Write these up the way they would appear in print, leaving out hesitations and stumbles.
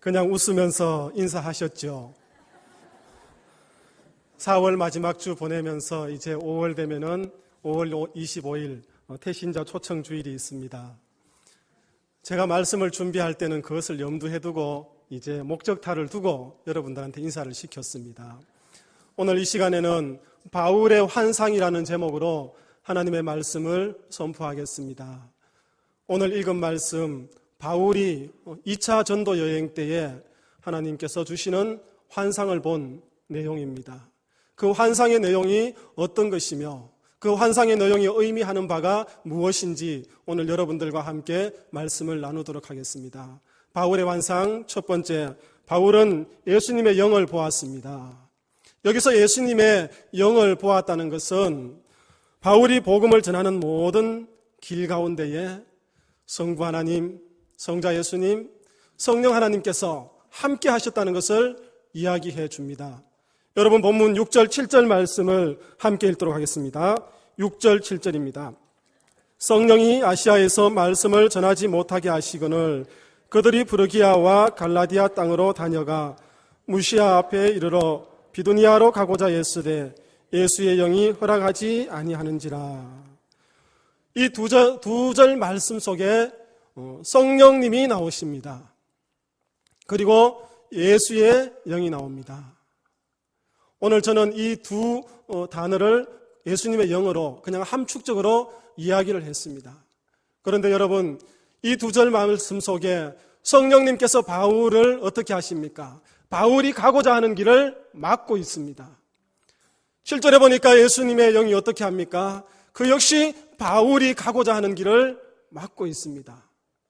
그냥 웃으면서 인사하셨죠. 4월 마지막 주 보내면서 이제 5월 되면은 5월 25일 태신자 초청 주일이 있습니다. 제가 말씀을 준비할 때는 그것을 염두에 두고 이제 목적타를 두고 여러분들한테 인사를 시켰습니다. 오늘 이 시간에는 바울의 환상이라는 제목으로 하나님의 말씀을 선포하겠습니다. 오늘 읽은 말씀, 바울이 2차 전도 여행 때에 하나님께서 주시는 환상을 본 내용입니다. 그 환상의 내용이 어떤 것이며 그 환상의 내용이 의미하는 바가 무엇인지 오늘 여러분들과 함께 말씀을 나누도록 하겠습니다. 바울의 환상 첫 번째, 바울은 예수님의 영을 보았습니다. 여기서 예수님의 영을 보았다는 것은 바울이 복음을 전하는 모든 길 가운데에 성부 하나님, 성자 예수님, 성령 하나님께서 함께 하셨다는 것을 이야기해 줍니다. 여러분 본문 6절, 7절 말씀을 함께 읽도록 하겠습니다. 6절, 7절입니다. 성령이 아시아에서 말씀을 전하지 못하게 하시거늘 그들이 프르기아와 갈라디아 땅으로 다녀가 무시아 앞에 이르러 비두니아로 가고자 애쓰되 예수의 영이 허락하지 아니하는지라. 이 두 절 말씀 속에 성령님이 나오십니다. 그리고 예수의 영이 나옵니다. 오늘 저는 이 두 단어를 예수님의 영으로 그냥 함축적으로 이야기를 했습니다. 그런데 여러분, 이 두 절 말씀 속에 성령님께서 바울을 어떻게 하십니까? 바울이 가고자 하는 길을 막고 있습니다. 7절에 보니까 예수님의 영이 어떻게 합니까? 그 역시 바울이 가고자 하는 길을 막고 있습니다.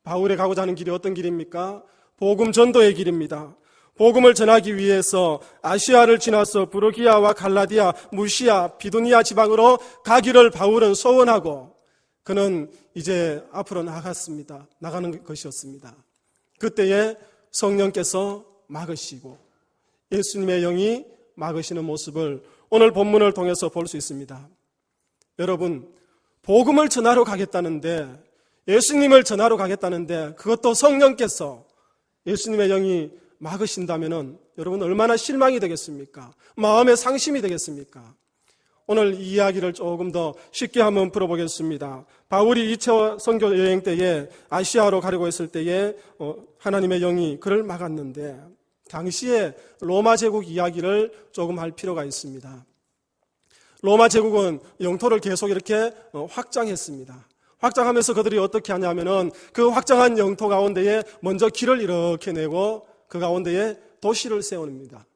바울이 가고자 하는 길이 어떤 길입니까? 복음 전도의 길입니다. 복음을 전하기 위해서 아시아를 지나서 브르기아와 갈라디아, 무시아, 비두니아 지방으로 가기를 바울은 소원하고 그는 이제 앞으로 나가는 것이었습니다. 그때에 성령께서 막으시고 예수님의 영이 막으시는 모습을 오늘 본문을 통해서 볼 수 있습니다. 여러분, 복음을 전하러 가겠다는데, 예수님을 전하러 가겠다는데 그것도 성령께서 예수님의 영이 막으신다면 여러분 얼마나 실망이 되겠습니까? 마음의 상심이 되겠습니까? 오늘 이 이야기를 조금 더 쉽게 한번 풀어보겠습니다. 바울이 2차 선교 여행 때에 아시아로 가려고 했을 때에 하나님의 영이 그를 막았는데 당시에 로마 제국 이야기를 조금 할 필요가 있습니다. 로마 제국은 영토를 계속 이렇게 확장했습니다. 확장하면서 그들이 어떻게 하냐면은 그 확장한 영토 가운데에 먼저 길을 이렇게 내고 그 가운데에 도시를 세웁니다.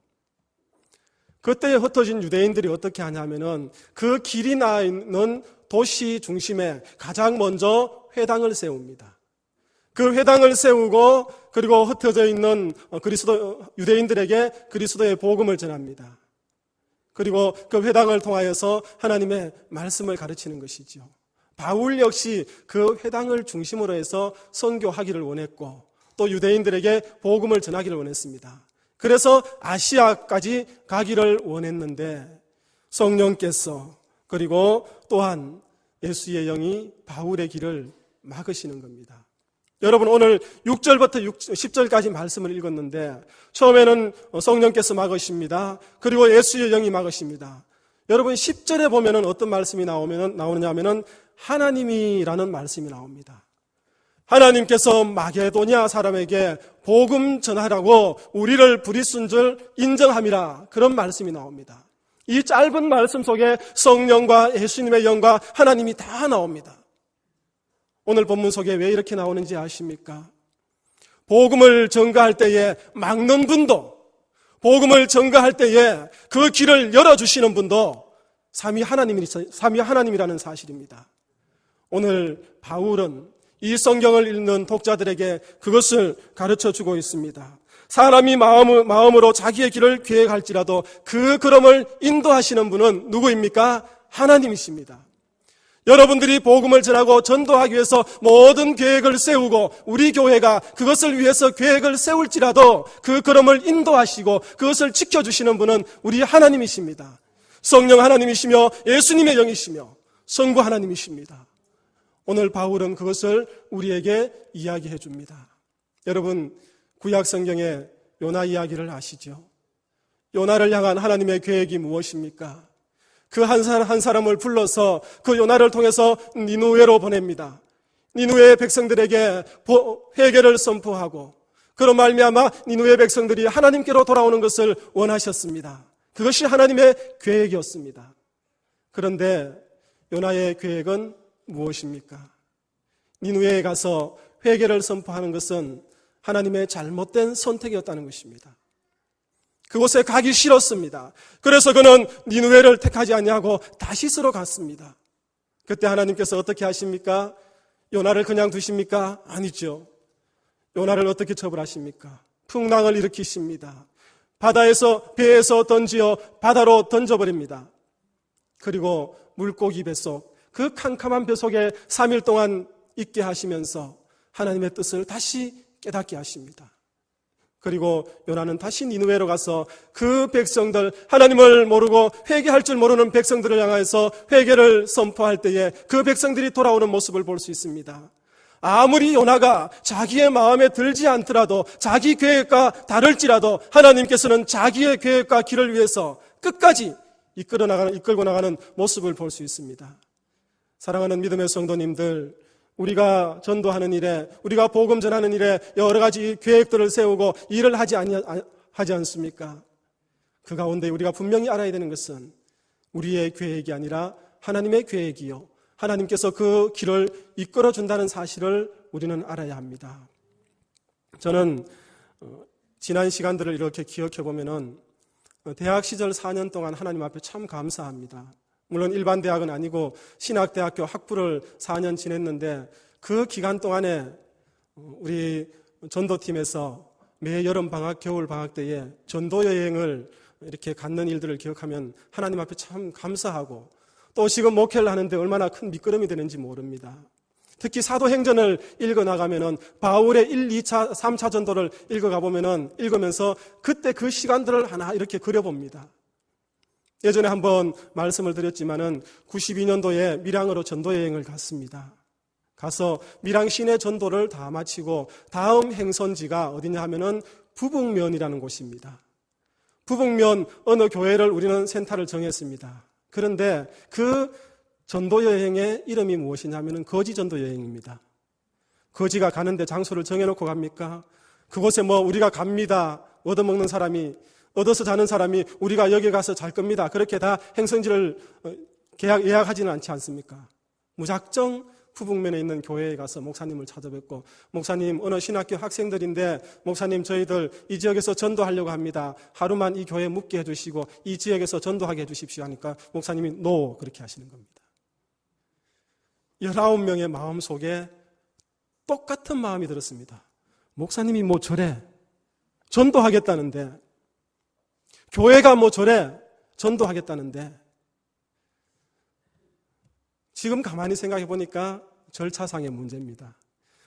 그때에 흩어진 유대인들이 어떻게 하냐면은 그 길이 나 있는 도시 중심에 가장 먼저 회당을 세웁니다. 그 회당을 세우고 그리고 흩어져 있는 유대인들에게 그리스도의 복음을 전합니다. 그리고 그 회당을 통하여서 하나님의 말씀을 가르치는 것이죠. 바울 역시 그 회당을 중심으로 해서 선교하기를 원했고 또 유대인들에게 복음을 전하기를 원했습니다. 그래서 아시아까지 가기를 원했는데 성령께서 그리고 또한 예수의 영이 바울의 길을 막으시는 겁니다. 여러분 오늘 6절부터 10절까지 말씀을 읽었는데 처음에는 성령께서 막으십니다. 그리고 예수의 영이 막으십니다. 여러분 10절에 보면은 어떤 말씀이 나오느냐면은 하나님이라는 말씀이 나옵니다. 하나님께서 마게도냐 사람에게 복음 전하라고 우리를 부르신 줄 인정함이라 그런 말씀이 나옵니다. 이 짧은 말씀 속에 성령과 예수님의 영과 하나님이 다 나옵니다. 오늘 본문 속에 왜 이렇게 나오는지 아십니까? 복음을 전가할 때에 막는 분도 복음을 전가할 때에 그 길을 열어주시는 분도 삼위 하나님이라는 사실입니다. 오늘 바울은 이 성경을 읽는 독자들에게 그것을 가르쳐주고 있습니다. 사람이 마음으로 자기의 길을 계획할지라도 그 걸음을 인도하시는 분은 누구입니까? 하나님이십니다. 여러분들이 복음을 전하고 전도하기 위해서 모든 계획을 세우고 우리 교회가 그것을 위해서 계획을 세울지라도 그 걸음을 인도하시고 그것을 지켜주시는 분은 우리 하나님이십니다. 성령 하나님이시며 예수님의 영이시며 성부 하나님이십니다. 오늘 바울은 그것을 우리에게 이야기해 줍니다. 여러분, 구약 성경의 요나 이야기를 아시죠? 요나를 향한 하나님의 계획이 무엇입니까? 그 한 사람을 불러서 그 요나를 통해서 니누웨로 보냅니다. 니누웨의 백성들에게 회개를 선포하고 그로 말미암아 니누웨 백성들이 하나님께로 돌아오는 것을 원하셨습니다. 그것이 하나님의 계획이었습니다. 그런데 요나의 계획은 무엇입니까? 니누웨에 가서 회개를 선포하는 것은 하나님의 잘못된 선택이었다는 것입니다. 그곳에 가기 싫었습니다. 그래서 그는 니누웨를 택하지 아니하고 다시스로 갔습니다. 그때 하나님께서 어떻게 하십니까? 요나를 그냥 두십니까? 아니죠. 요나를 어떻게 처벌하십니까? 풍랑을 일으키십니다. 배에서 던지어 바다로 던져버립니다. 그리고 물고기 뱃속, 그 캄캄한 뱃속에 3일 동안 있게 하시면서 하나님의 뜻을 다시 깨닫게 하십니다. 그리고 요나는 다시 니누웨로 가서 그 백성들, 하나님을 모르고 회개할 줄 모르는 백성들을 향해서 회개를 선포할 때에 그 백성들이 돌아오는 모습을 볼 수 있습니다. 아무리 요나가 자기의 마음에 들지 않더라도, 자기 계획과 다를지라도 하나님께서는 자기의 계획과 길을 위해서 끝까지 이끌고 나가는 모습을 볼 수 있습니다. 사랑하는 믿음의 성도님들, 우리가 전도하는 일에, 우리가 복음 전하는 일에 여러 가지 계획들을 세우고 일을 하지 않습니까? 그 가운데 우리가 분명히 알아야 되는 것은 우리의 계획이 아니라 하나님의 계획이요, 하나님께서 그 길을 이끌어준다는 사실을 우리는 알아야 합니다. 저는 지난 시간들을 이렇게 기억해 보면은 대학 시절 4년 동안 하나님 앞에 참 감사합니다. 물론 일반 대학은 아니고 신학대학교 학부를 4년 지냈는데 그 기간 동안에 우리 전도팀에서 매 여름 방학, 겨울 방학 때에 전도 여행을 이렇게 갖는 일들을 기억하면 하나님 앞에 참 감사하고, 또 지금 목회를 하는데 얼마나 큰 밑거름이 되는지 모릅니다. 특히 사도행전을 읽어나가면은 바울의 1, 2차, 3차 전도를 읽으면서 그때 그 시간들을 하나 이렇게 그려봅니다. 예전에 한번 말씀을 드렸지만은 92년도에 밀양으로 전도여행을 갔습니다. 가서 밀양 시내 전도를 다 마치고 다음 행선지가 어디냐 하면은 부북면이라는 곳입니다. 부북면 어느 교회를 우리는 센터를 정했습니다. 그런데 그 전도여행의 이름이 무엇이냐 하면은 거지 전도여행입니다. 거지가 가는데 장소를 정해놓고 갑니까? 그곳에 우리가 갑니다. 얻어먹는 사람이, 얻어서 자는 사람이 우리가 여기 가서 잘 겁니다. 그렇게 다 행선지를 예약하지는 않지 않습니까? 무작정 부북면에 있는 교회에 가서 목사님을 찾아뵙고, 목사님, 어느 신학교 학생들인데 목사님, 저희들 이 지역에서 전도하려고 합니다. 하루만 이 교회에 묵게 해주시고 이 지역에서 전도하게 해주십시오 하니까 목사님이 노, 그렇게 하시는 겁니다. 19명의 마음 속에 똑같은 마음이 들었습니다. 목사님이 저래 전도하겠다는데, 교회가 저래 전도하겠다는데, 지금 가만히 생각해 보니까 절차상의 문제입니다.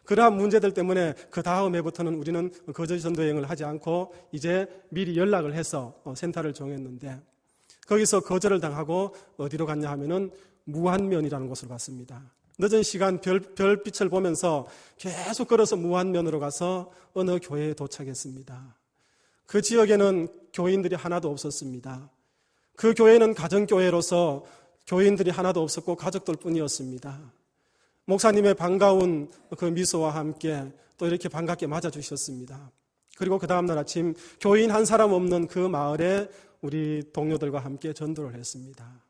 그러한 문제들 때문에 그 다음 해부터는 우리는 거저 전도여행을 하지 않고 이제 미리 연락을 해서 센터를 정했는데, 거기서 거절을 당하고 어디로 갔냐 하면은 무안면이라는 곳으로 갔습니다. 늦은 시간 별빛을 보면서 계속 걸어서 무안면으로 가서 어느 교회에 도착했습니다. 그 지역에는 교인들이 하나도 없었습니다. 그 교회는 가정교회로서 교인들이 하나도 없었고 가족들 뿐이었습니다. 목사님의 반가운 그 미소와 함께 또 이렇게 반갑게 맞아주셨습니다. 그리고 그 다음날 아침 교인 한 사람 없는 그 마을에 우리 동료들과 함께 전도를 했습니다.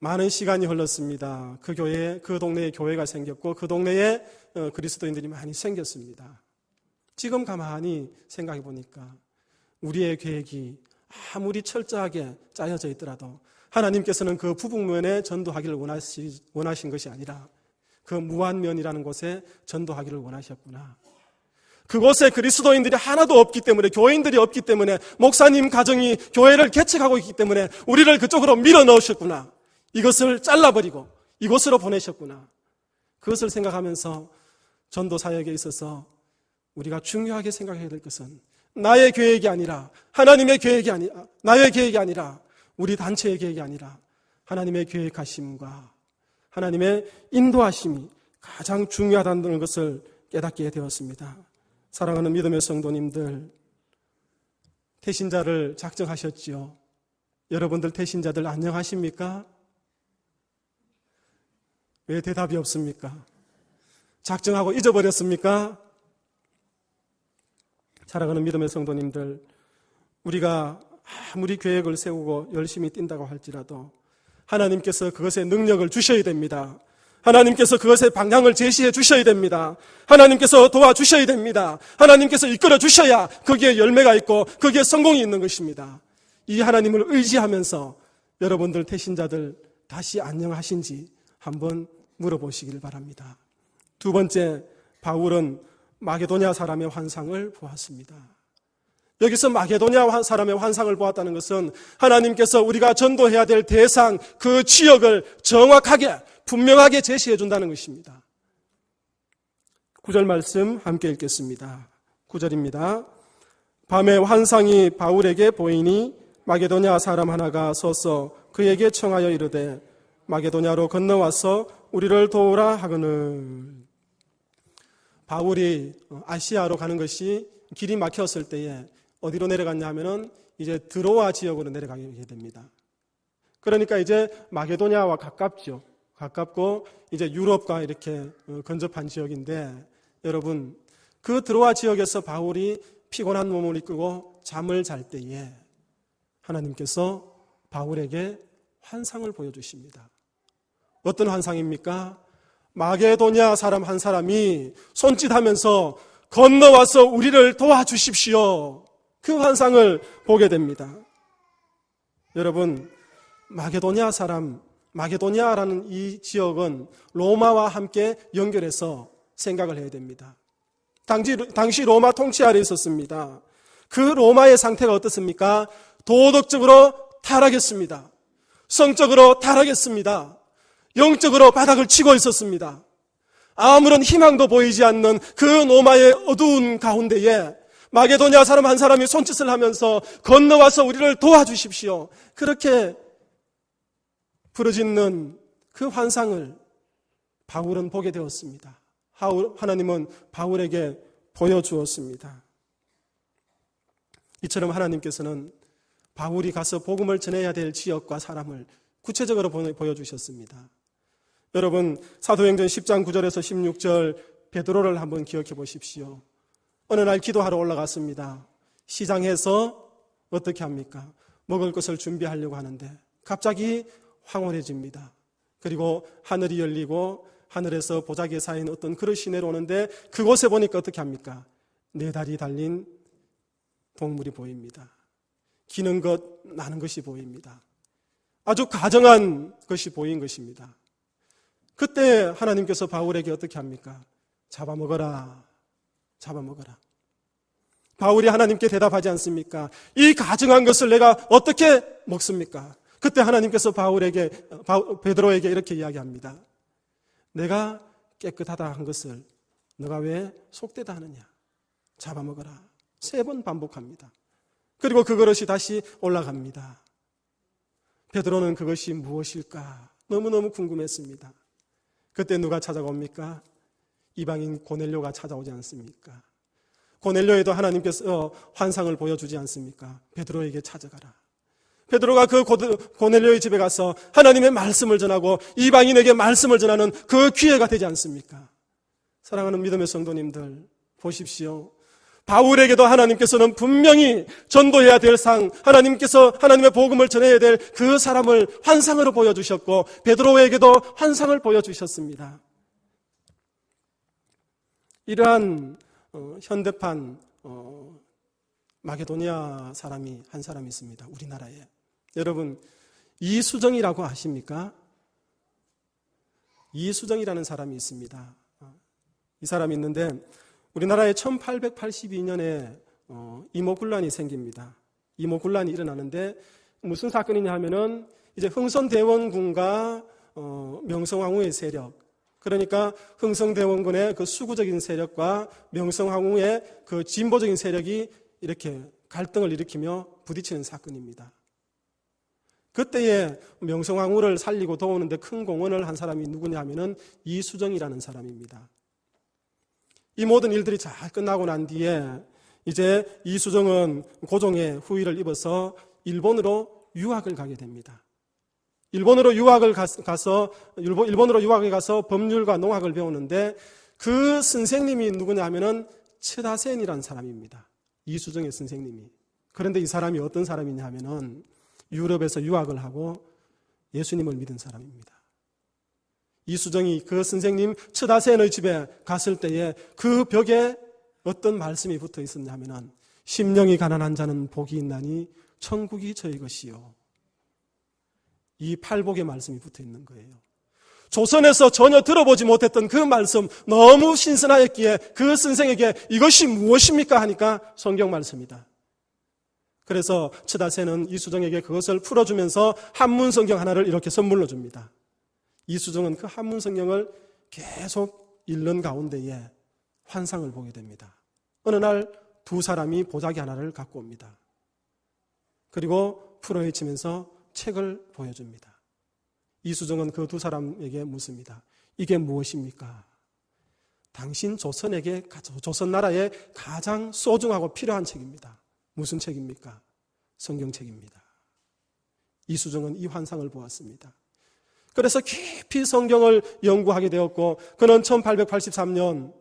많은 시간이 흘렀습니다. 그 동네에 교회가 생겼고 그 동네에 그리스도인들이 많이 생겼습니다. 지금 가만히 생각해 보니까 우리의 계획이 아무리 철저하게 짜여져 있더라도 하나님께서는 그 부북면에 전도하기를 원하신 것이 아니라 그 무안면이라는 곳에 전도하기를 원하셨구나. 그곳에 그리스도인들이 하나도 없기 때문에, 교인들이 없기 때문에, 목사님 가정이 교회를 개척하고 있기 때문에 우리를 그쪽으로 밀어 넣으셨구나. 이것을 잘라버리고 이곳으로 보내셨구나. 그것을 생각하면서 전도 사역에 있어서 우리가 중요하게 생각해야 될 것은 나의 계획이 아니라, 하나님의 계획이 아니라, 나의 계획이 아니라, 우리 단체의 계획이 아니라 하나님의 계획하심과 하나님의 인도하심이 가장 중요하다는 것을 깨닫게 되었습니다. 사랑하는 믿음의 성도님들, 태신자를 작정하셨지요. 여러분들 태신자들 안녕하십니까? 왜 대답이 없습니까? 작정하고 잊어버렸습니까? 사랑하는 믿음의 성도님들, 우리가 아무리 계획을 세우고 열심히 뛴다고 할지라도 하나님께서 그것에 능력을 주셔야 됩니다. 하나님께서 그것의 방향을 제시해 주셔야 됩니다. 하나님께서 도와주셔야 됩니다. 하나님께서 이끌어 주셔야 거기에 열매가 있고 거기에 성공이 있는 것입니다. 이 하나님을 의지하면서 여러분들 태신자들 다시 안녕하신지 한번 물어보시길 바랍니다. 두 번째, 바울은 마게도냐 사람의 환상을 보았습니다. 여기서 마게도냐 사람의 환상을 보았다는 것은 하나님께서 우리가 전도해야 될 대상, 그 지역을 정확하게 분명하게 제시해 준다는 것입니다. 9절 말씀 함께 읽겠습니다. 9절입니다. 밤에 환상이 바울에게 보이니 마게도냐 사람 하나가 서서 그에게 청하여 이르되 마게도냐로 건너와서 우리를 도우라 하거늘. 바울이 아시아로 가는 것이 길이 막혔을 때에 어디로 내려갔냐 하면은 이제 드로아 지역으로 내려가게 됩니다. 그러니까 이제 마게도냐와 가깝죠. 가깝고 이제 유럽과 이렇게 근접한 지역인데, 여러분, 그 드로아 지역에서 바울이 피곤한 몸을 이끌고 잠을 잘 때에 하나님께서 바울에게 환상을 보여주십니다. 어떤 환상입니까? 마게도냐 사람 한 사람이 손짓하면서 건너와서 우리를 도와주십시오. 그 환상을 보게 됩니다. 여러분, 마게도냐 사람, 마게도냐라는 이 지역은 로마와 함께 연결해서 생각을 해야 됩니다. 당시 로마 통치 아래에 있었습니다. 그 로마의 상태가 어떻습니까? 도덕적으로 타락했습니다. 성적으로 타락했습니다. 영적으로 바닥을 치고 있었습니다. 아무런 희망도 보이지 않는 그 로마의 어두운 가운데에 마게도냐 사람 한 사람이 손짓을 하면서 건너와서 우리를 도와주십시오. 그렇게 부르짖는 그 환상을 바울은 보게 되었습니다. 하나님은 바울에게 보여주었습니다. 이처럼 하나님께서는 바울이 가서 복음을 전해야 될 지역과 사람을 구체적으로 보여주셨습니다. 여러분, 사도행전 10장 9절에서 16절 베드로를 한번 기억해 보십시오. 어느 날 기도하러 올라갔습니다. 시장에서 어떻게 합니까? 먹을 것을 준비하려고 하는데 갑자기 황홀해집니다. 그리고 하늘이 열리고 하늘에서 보자기에 쌓인 어떤 그릇이 내려오는데 그곳에 보니까 어떻게 합니까? 4다리 달린 동물이 보입니다. 기는 것, 나는 것이 보입니다. 아주 가정한 것이 보인 것입니다. 그때 하나님께서 바울에게 어떻게 합니까? 잡아먹어라. 잡아먹어라. 바울이 하나님께 대답하지 않습니까? 이 가증한 것을 내가 어떻게 먹습니까? 그때 하나님께서 베드로에게 이렇게 이야기합니다. 내가 깨끗하다 한 것을 너가 왜 속되다 하느냐? 잡아먹어라. 3번 반복합니다. 그리고 그 그릇이 다시 올라갑니다. 베드로는 그것이 무엇일까? 너무너무 궁금했습니다. 그때 누가 찾아옵니까? 이방인 고넬료가 찾아오지 않습니까? 고넬료에도 하나님께서 환상을 보여주지 않습니까? 베드로에게 찾아가라. 베드로가 그 고넬료의 집에 가서 하나님의 말씀을 전하고 이방인에게 말씀을 전하는 그 기회가 되지 않습니까? 사랑하는 믿음의 성도님들, 보십시오. 바울에게도 하나님께서는 분명히 전도해야 될 하나님께서 하나님의 복음을 전해야 될 그 사람을 환상으로 보여주셨고 베드로에게도 환상을 보여주셨습니다. 이러한 현대판 마게도냐 사람이 한 사람이 있습니다. 우리나라에. 여러분, 이수정이라고 아십니까? 이수정이라는 사람이 있습니다. 이 사람이 있는데 우리나라에 1882년에 이모군란이 생깁니다. 이모군란이 일어나는데 무슨 사건이냐 하면은 이제 흥선대원군과 명성황후의 세력, 그러니까 흥선대원군의 그 수구적인 세력과 명성황후의 그 진보적인 세력이 이렇게 갈등을 일으키며 부딪히는 사건입니다. 그때에 명성황후를 살리고 도우는데 큰 공헌을 한 사람이 누구냐 하면은 이수정이라는 사람입니다. 이 모든 일들이 잘 끝나고 난 뒤에 이제 이수정은 고종의 후위를 입어서 일본으로 유학을 가게 됩니다. 일본으로 유학에 가서 법률과 농학을 배우는데 그 선생님이 누구냐 하면은 츠다센이라는 사람입니다. 이수정의 선생님이. 그런데 이 사람이 어떤 사람이냐 하면은 유럽에서 유학을 하고 예수님을 믿은 사람입니다. 이수정이 그 선생님 츠다센의 집에 갔을 때에 그 벽에 어떤 말씀이 붙어 있었냐 하면은 심령이 가난한 자는 복이 있나니 천국이 저희 것이요. 이 팔복의 말씀이 붙어 있는 거예요. 조선에서 전혀 들어보지 못했던 그 말씀 너무 신선하였기에 그 선생에게 이것이 무엇입니까 하니까 성경 말씀이다. 그래서 츠다센은 이수정에게 그것을 풀어주면서 한문 성경 하나를 이렇게 선물로 줍니다. 이수정은 그 한문 성경을 계속 읽는 가운데에 환상을 보게 됩니다. 어느 날 두 사람이 보자기 하나를 갖고 옵니다. 그리고 풀어헤치면서 책을 보여줍니다. 이수정은 그 두 사람에게 묻습니다. 이게 무엇입니까? 당신 조선 나라에 가장 소중하고 필요한 책입니다. 무슨 책입니까? 성경책입니다. 이수정은 이 환상을 보았습니다. 그래서 깊이 성경을 연구하게 되었고 그는 1883년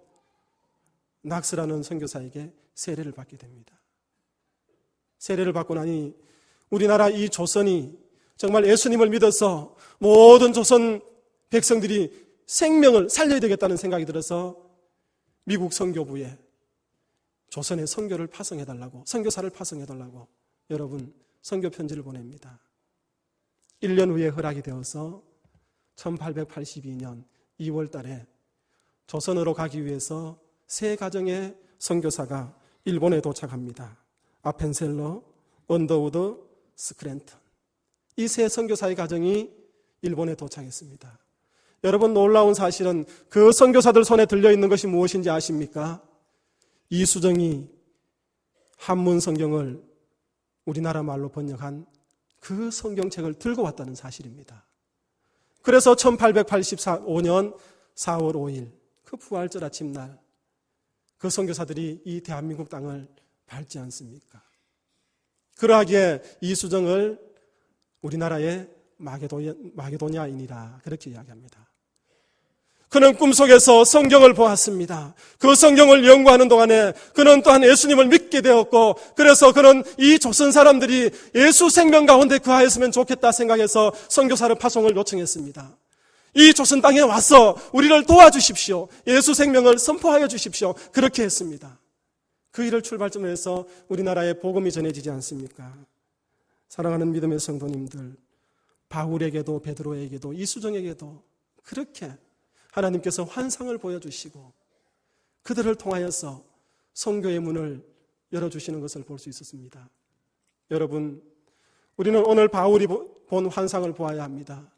낙스라는 선교사에게 세례를 받게 됩니다. 세례를 받고 나니 우리나라 이 조선이 정말 예수님을 믿어서 모든 조선 백성들이 생명을 살려야 되겠다는 생각이 들어서 미국 선교부에 조선의 선교를 파송해달라고, 선교사를 파송해달라고 여러분 선교 편지를 보냅니다. 1년 후에 허락이 되어서 1882년 2월 달에 조선으로 가기 위해서 세 가정의 선교사가 일본에 도착합니다. 아펜셀러, 언더우드, 스크랜턴. 이 세 선교사의 가정이 일본에 도착했습니다. 여러분 놀라운 사실은 그 선교사들 손에 들려있는 것이 무엇인지 아십니까? 이수정이 한문 성경을 우리나라 말로 번역한 그 성경책을 들고 왔다는 사실입니다. 그래서 1885년 4월 5일 그 부활절 아침날 그 선교사들이 이 대한민국 땅을 밟지 않습니까? 그러하기에 이수정을 우리나라의 마게도냐인이라 그렇게 이야기합니다. 그는 꿈속에서 성경을 보았습니다. 그 성경을 연구하는 동안에 그는 또한 예수님을 믿게 되었고 그래서 그는 이 조선 사람들이 예수 생명 가운데 거하였으면 좋겠다 생각해서 선교사를 파송을 요청했습니다. 이 조선 땅에 와서 우리를 도와주십시오. 예수 생명을 선포하여 주십시오. 그렇게 했습니다. 그 일을 출발점으로 해서 우리나라에 복음이 전해지지 않습니까? 사랑하는 믿음의 성도님들, 바울에게도 베드로에게도 이수정에게도 그렇게 하나님께서 환상을 보여주시고 그들을 통하여서 선교의 문을 열어주시는 것을 볼 수 있었습니다. 여러분, 우리는 오늘 바울이 본 환상을 보아야 합니다.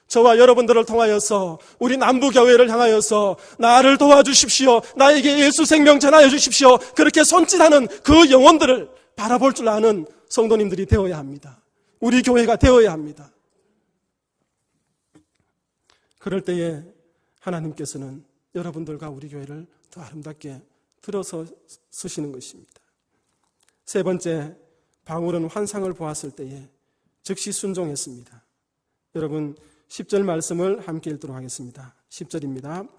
저와 여러분들을 통하여서 우리 남부교회를 향하여서 나를 도와주십시오. 나에게 예수 생명 전하여 주십시오. 그렇게 손짓하는 그 영혼들을 바라볼 줄 아는 성도님들이 되어야 합니다. 우리 교회가 되어야 합니다. 그럴 때에 하나님께서는 여러분들과 우리 교회를 더 아름답게 들어서 쓰시는 것입니다. 세 번째, 바울은 환상을 보았을 때에 즉시 순종했습니다. 여러분 10절 말씀을 함께 읽도록 하겠습니다. 10절입니다.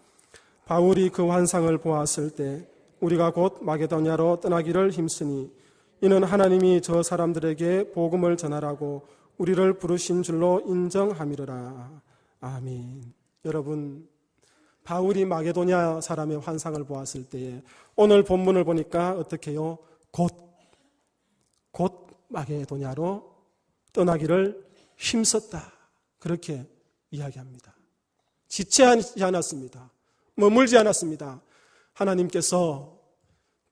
바울이 그 환상을 보았을 때 우리가 곧 마게도냐로 떠나기를 힘쓰니 이는 하나님이 저 사람들에게 복음을 전하라고 우리를 부르신 줄로 인정함이로라. 아멘. 여러분, 바울이 마게도냐 사람의 환상을 보았을 때에 오늘 본문을 보니까 어떻게 해요? 곧 마게도냐로 떠나기를 힘썼다. 그렇게 이야기합니다. 지체하지 않았습니다. 머물지 않았습니다. 하나님께서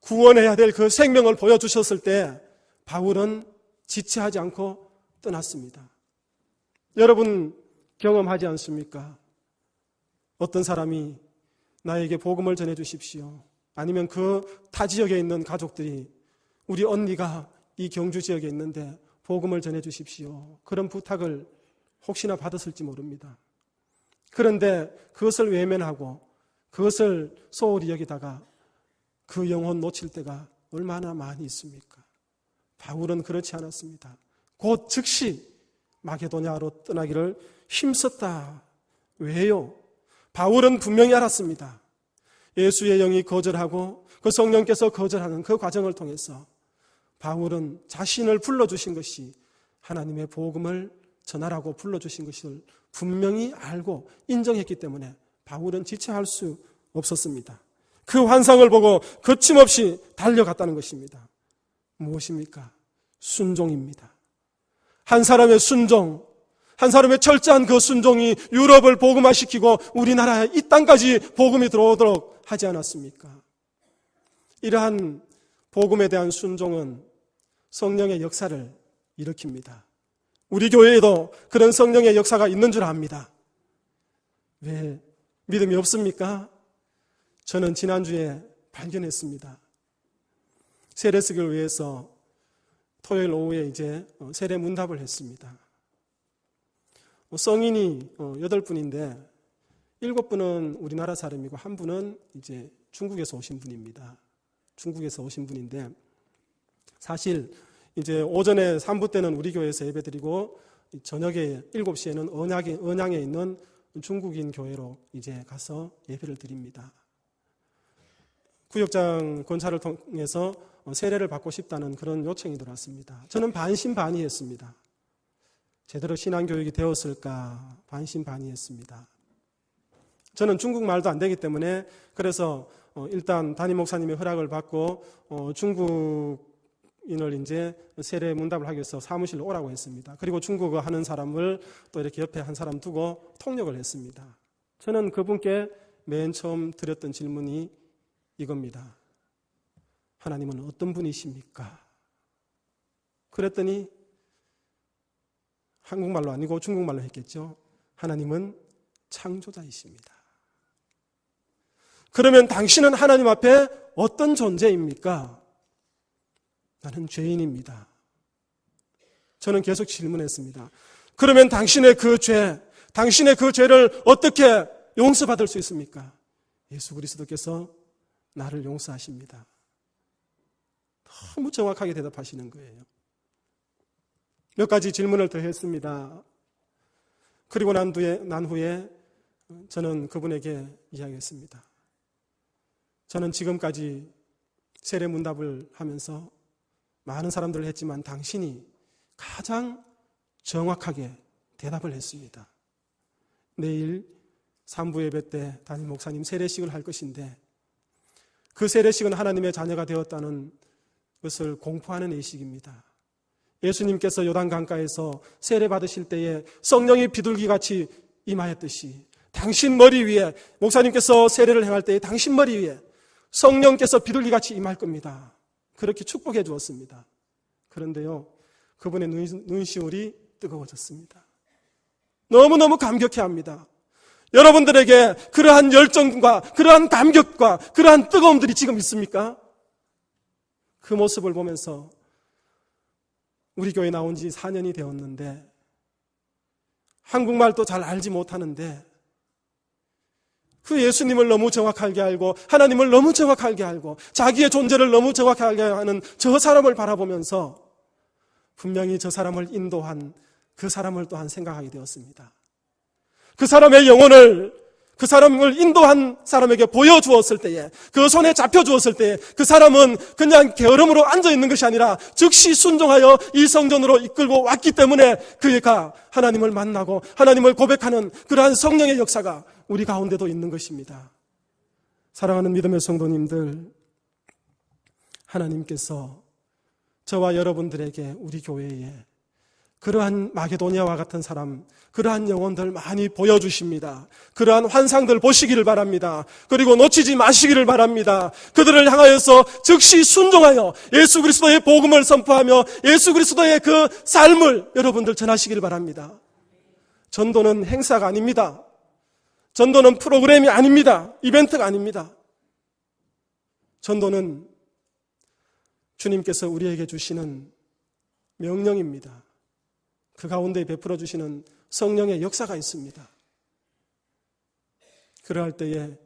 구원해야 될 그 생명을 보여주셨을 때 바울은 지체하지 않고 떠났습니다. 여러분 경험하지 않습니까? 어떤 사람이 나에게 복음을 전해주십시오. 아니면 그 타 지역에 있는 가족들이 우리 언니가 이 경주 지역에 있는데 복음을 전해주십시오. 그런 부탁을 혹시나 받았을지 모릅니다. 그런데 그것을 외면하고 그것을 소홀히 여기다가 그 영혼 놓칠 때가 얼마나 많이 있습니까? 바울은 그렇지 않았습니다. 곧 즉시 마게도냐로 떠나기를 힘썼다. 왜요? 바울은 분명히 알았습니다. 예수의 영이 거절하고 그 성령께서 거절하는 그 과정을 통해서 바울은 자신을 불러주신 것이 하나님의 복음을 전하라고 불러주신 것을 분명히 알고 인정했기 때문에 바울은 지체할 수 없었습니다. 그 환상을 보고 거침없이 달려갔다는 것입니다. 무엇입니까? 순종입니다. 한 사람의 순종, 한 사람의 철저한 그 순종이 유럽을 복음화시키고 우리나라의 이 땅까지 복음이 들어오도록 하지 않았습니까? 이러한 복음에 대한 순종은 성령의 역사를 일으킵니다. 우리 교회에도 그런 성령의 역사가 있는 줄 압니다. 왜 믿음이 없습니까? 저는 지난주에 발견했습니다. 세례식을 위해서 토요일 오후에 이제 세례 문답을 했습니다. 성인이 8분인데 7분은 우리나라 사람이고 1분은 이제 중국에서 오신 분입니다. 중국에서 오신 분인데 사실 이제 오전에 3부 때는 우리 교회에서 예배드리고 저녁에 7시에는 언양에 있는 중국인 교회로 이제 가서 예배를 드립니다. 구역장 권사를 통해서 세례를 받고 싶다는 그런 요청이 들어왔습니다. 저는 반신반의했습니다. 제대로 신앙교육이 되었을까 반신반의했습니다. 저는 중국말도 안 되기 때문에 그래서 일단 담임 목사님의 허락을 받고 중국인을 이제 세례 문답을 하기 위해서 사무실로 오라고 했습니다. 그리고 중국어 하는 사람을 또 이렇게 옆에 한 사람 두고 통역을 했습니다. 저는 그분께 맨 처음 드렸던 질문이 이겁니다. 하나님은 어떤 분이십니까? 그랬더니 한국말로 아니고 중국말로 했겠죠. 하나님은 창조자이십니다. 그러면 당신은 하나님 앞에 어떤 존재입니까? 나는 죄인입니다. 저는 계속 질문했습니다. 그러면 당신의 그 죄를 어떻게 용서받을 수 있습니까? 예수 그리스도께서 나를 용서하십니다. 너무 정확하게 대답하시는 거예요. 몇 가지 질문을 더 했습니다. 그리고 난 후에 저는 그분에게 이야기했습니다. 저는 지금까지 세례 문답을 하면서 많은 사람들을 했지만 당신이 가장 정확하게 대답을 했습니다. 내일 3부 예배 때 담임 목사님 세례식을 할 것인데 그 세례식은 하나님의 자녀가 되었다는 것을 공포하는 예식입니다. 예수님께서 요단 강가에서 세례 받으실 때에 성령이 비둘기같이 임하였듯이 당신 머리 위에 목사님께서 세례를 행할 때에 당신 머리 위에 성령께서 비둘기같이 임할 겁니다. 그렇게 축복해 주었습니다. 그런데요, 그분의 눈시울이 뜨거워졌습니다. 너무너무 감격해합니다. 여러분들에게 그러한 열정과 그러한 감격과 그러한 뜨거움들이 지금 있습니까? 그 모습을 보면서 우리 교회 나온 지 4년이 되었는데 한국말도 잘 알지 못하는데 그 예수님을 너무 정확하게 알고 하나님을 너무 정확하게 알고 자기의 존재를 너무 정확하게 하는 저 사람을 바라보면서 분명히 저 사람을 인도한 그 사람을 또한 생각하게 되었습니다. 그 사람의 영혼을 그 사람을 인도한 사람에게 보여주었을 때에 그 손에 잡혀주었을 때에 그 사람은 그냥 게으름으로 앉아있는 것이 아니라 즉시 순종하여 이 성전으로 이끌고 왔기 때문에 그가 하나님을 만나고 하나님을 고백하는 그러한 성령의 역사가 우리 가운데도 있는 것입니다. 사랑하는 믿음의 성도님들, 하나님께서 저와 여러분들에게 우리 교회에 그러한 마게도니아와 같은 사람, 그러한 영혼들 많이 보여주십니다. 그러한 환상들 보시기를 바랍니다. 그리고 놓치지 마시기를 바랍니다. 그들을 향하여서 즉시 순종하여 예수 그리스도의 복음을 선포하며 예수 그리스도의 그 삶을 여러분들 전하시기를 바랍니다. 전도는 행사가 아닙니다. 전도는 프로그램이 아닙니다. 이벤트가 아닙니다. 전도는 주님께서 우리에게 주시는 명령입니다. 그 가운데 베풀어 주시는 성령의 역사가 있습니다. 그러할 때에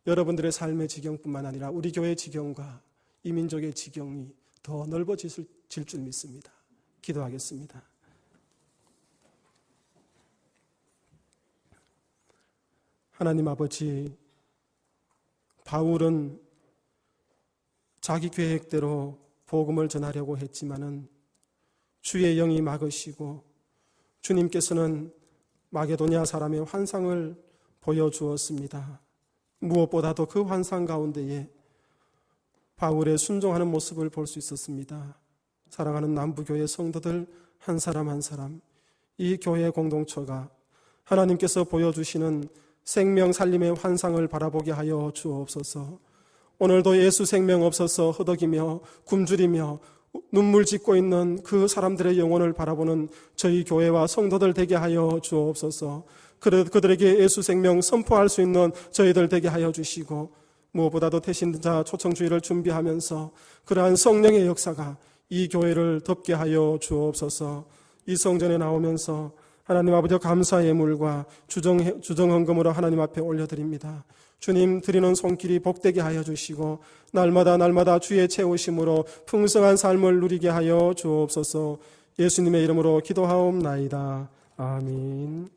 여러분들의 삶의 지경뿐만 아니라 우리 교회의 지경과 이 민족의 지경이 더 넓어질 줄 믿습니다. 기도하겠습니다. 하나님 아버지, 바울은 자기 계획대로 복음을 전하려고 했지만은 주의 영이 막으시고 주님께서는 마게도냐 사람의 환상을 보여주었습니다. 무엇보다도 그 환상 가운데에 바울의 순종하는 모습을 볼 수 있었습니다. 사랑하는 남부교회 성도들 한 사람 한 사람, 이 교회 공동체가 하나님께서 보여주시는 생명 살림의 환상을 바라보게 하여 주옵소서. 오늘도 예수 생명 없어서 허덕이며 굶주리며 눈물 짓고 있는 그 사람들의 영혼을 바라보는 저희 교회와 성도들 되게 하여 주옵소서. 그들에게 예수 생명 선포할 수 있는 저희들 되게 하여 주시고, 무엇보다도 태신자 초청주의를 준비하면서 그러한 성령의 역사가 이 교회를 덮게 하여 주옵소서. 이 성전에 나오면서 하나님 아버지 감사 예물과 주정 헌금으로 하나님 앞에 올려드립니다. 주님 드리는 손길이 복되게 하여 주시고 날마다 주의 채우심으로 풍성한 삶을 누리게 하여 주옵소서. 예수님의 이름으로 기도하옵나이다. 아멘.